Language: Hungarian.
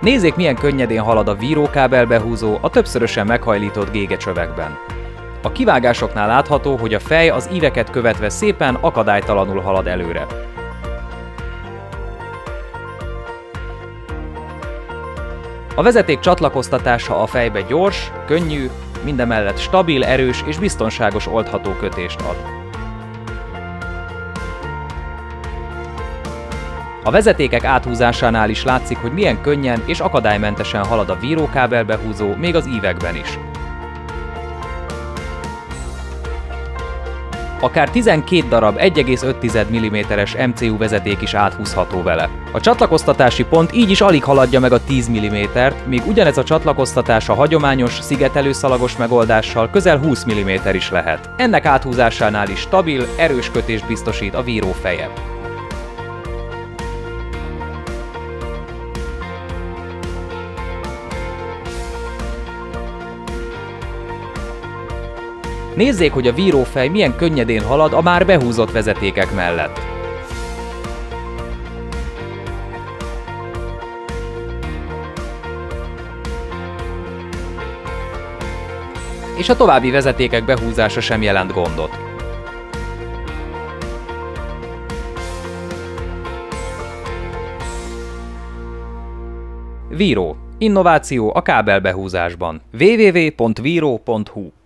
Nézzék, milyen könnyedén halad a vírókábelbehúzó a többszörösen meghajlított gégecsövekben. A kivágásoknál látható, hogy a fej az íveket követve szépen akadálytalanul halad előre. A vezeték csatlakoztatása a fejbe gyors, könnyű, mindemellett stabil, erős és biztonságos oldható kötést ad. A vezetékek áthúzásánál is látszik, hogy milyen könnyen és akadálymentesen halad a vírókábelbehúzó még az ívekben is. Akár 12 darab 1,5 mm-es MCU vezeték is áthúzható vele. A csatlakoztatási pont így is alig haladja meg a 10 mm-t, míg ugyanez a csatlakoztatás a hagyományos, szigetelőszalagos megoldással közel 20 mm is lehet. Ennek áthúzásánál is stabil, erős kötést biztosít a víró feje. Nézzék, hogy a vírófej milyen könnyedén halad a már behúzott vezetékek mellett. És a további vezetékek behúzása sem jelent gondot. Viro. Innováció a kábelbehúzásban. www.viro.hu